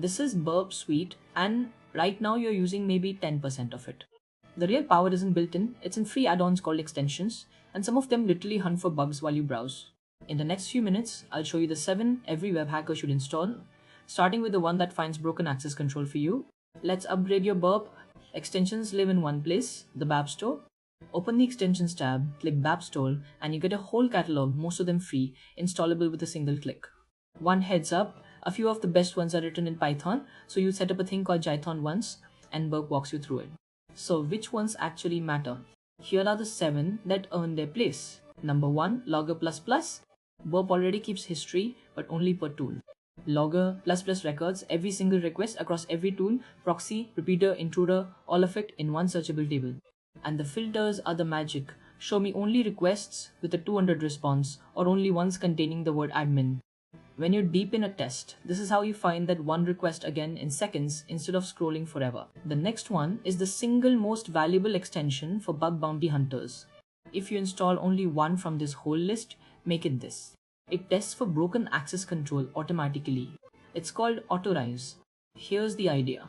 This is Burp Suite, and right now you're using maybe 10% of it. The real power isn't built in, it's in free add-ons called extensions, and some of them literally hunt for bugs while you browse. In the next few minutes, I'll show you the 7 every web hacker should install, starting with the one that finds broken access control for you. Let's upgrade your Burp. Extensions live in one place, the BApp Store. Open the Extensions tab, click BApp Store, and you get a whole catalog, most of them free, installable with a single click. One heads up, a few of the best ones are written in Python, so you set up a thing called JSON once, and Burp walks you through it. So which ones actually matter? Here are the 7 that earn their place. Number 1, Logger++. Burp already keeps history, but only per tool. Logger ++ records every single request across every tool, proxy, repeater, intruder, all of it in one searchable table. And the filters are the magic. Show me only requests with a 200 response, or only ones containing the word admin. When you're deep in a test, this is how you find that one request again in seconds instead of scrolling forever. The next one is the single most valuable extension for bug bounty hunters. If you install only one from this whole list, make it this. It tests for broken access control automatically. It's called Autorize. Here's the idea.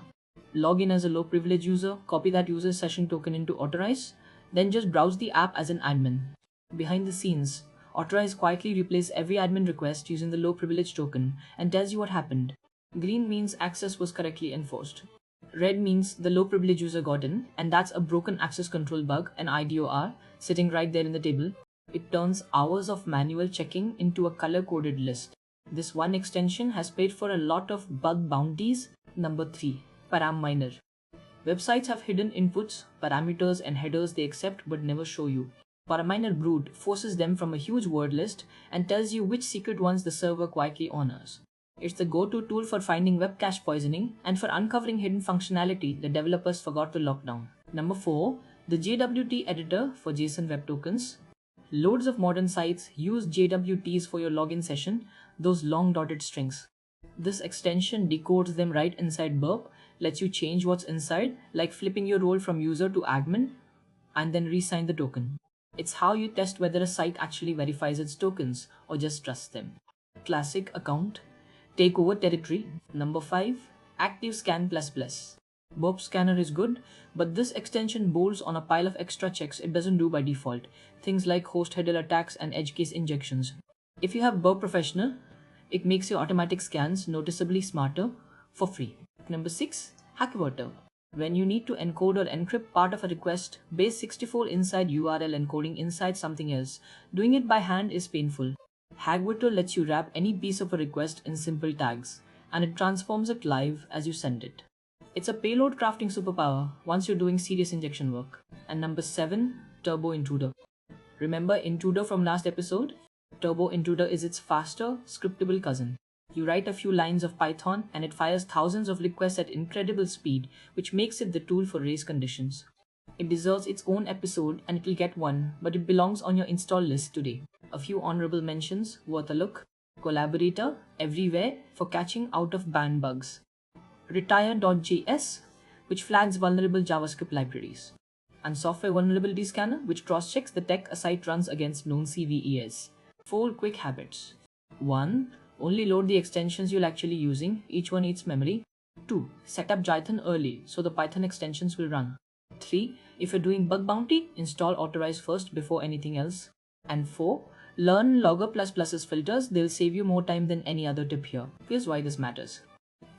Log in as a low privilege user, copy that user's session token into Autorize, then just browse the app as an admin. Behind the scenes, Autorize quietly replaces every admin request using the low privilege token and tells you what happened. Green means access was correctly enforced. Red means the low privilege user got in, and that's a broken access control bug, an IDOR, sitting right there in the table. It turns hours of manual checking into a color-coded list. This one extension has paid for a lot of bug bounties. Number 3, Param Miner. Websites have hidden inputs, parameters, and headers they accept but never show you. Param Miner Brood forces them from a huge word list and tells you which secret ones the server quietly honors. It's the go-to tool for finding web cache poisoning and for uncovering hidden functionality the developers forgot to lock down. Number 4, the JWT Editor for JSON Web Tokens. Loads of modern sites use JWTs for your login session, those long dotted strings. This extension decodes them right inside Burp, lets you change what's inside, like flipping your role from user to admin, and then re-sign the token. It's how you test whether a site actually verifies its tokens or just trusts them. Classic account. Takeover territory. Number 5, Active Scan++. Burp Scanner is good, but this extension bolts on a pile of extra checks it doesn't do by default. Things like host header attacks and edge case injections. If you have Burp Professional, it makes your automatic scans noticeably smarter for free. Number 6, Hackvertor. When you need to encode or encrypt part of a request, base 64 inside URL encoding inside something else, doing it by hand is painful. Hackvertor lets you wrap any piece of a request in simple tags, and it transforms it live as you send it. It's a payload crafting superpower once you're doing serious injection work. And number 7, Turbo Intruder. Remember Intruder from last episode? Turbo Intruder is its faster, scriptable cousin. You write a few lines of Python and it fires thousands of requests at incredible speed, which makes it the tool for race conditions. It deserves its own episode and it will get one, but it belongs on your install list today. A few honorable mentions worth a look. Collaborator, everywhere, for catching out-of-band bugs. Retire.js, which flags vulnerable JavaScript libraries. And Software Vulnerability Scanner, which cross-checks the tech a site runs against known CVEs. 4 quick habits. 1. Only load the extensions you're actually using, each one eats memory. 2. Set up Python early so the Python extensions will run. 3. If you're doing bug bounty, install Autorize first before anything else. And 4. Learn Logger++'s filters, they'll save you more time than any other tip here. Here's why this matters.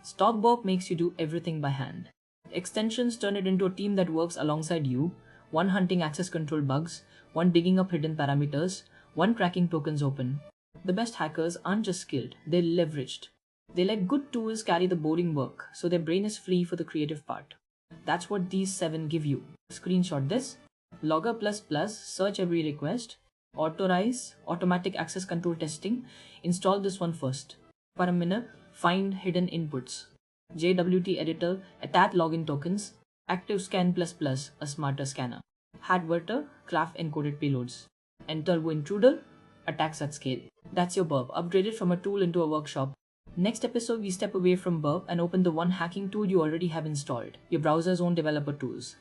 Stock Burp makes you do everything by hand. Extensions turn it into a team that works alongside you, one hunting access control bugs, one digging up hidden parameters, one cracking tokens open. The best hackers aren't just skilled, they're leveraged. They let good tools carry the boring work, so their brain is free for the creative part. That's what these 7 give you. Screenshot this. Logger++, search every request. Autorize, automatic access control testing. Install this one first. Param Miner, find hidden inputs. JWT Editor, attack login tokens. Active Scan++, a smarter scanner. Hackvertor, craft encoded payloads. And Turbo Intruder, attacks at scale. That's your Burp, upgraded from a tool into a workshop. Next episode, we step away from Burp and open the one hacking tool you already have installed, your browser's own developer tools.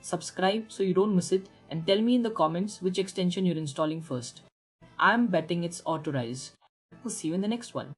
Subscribe so you don't miss it, and tell me in the comments which extension you're installing first. I'm betting it's Autorize. We'll see you in the next one.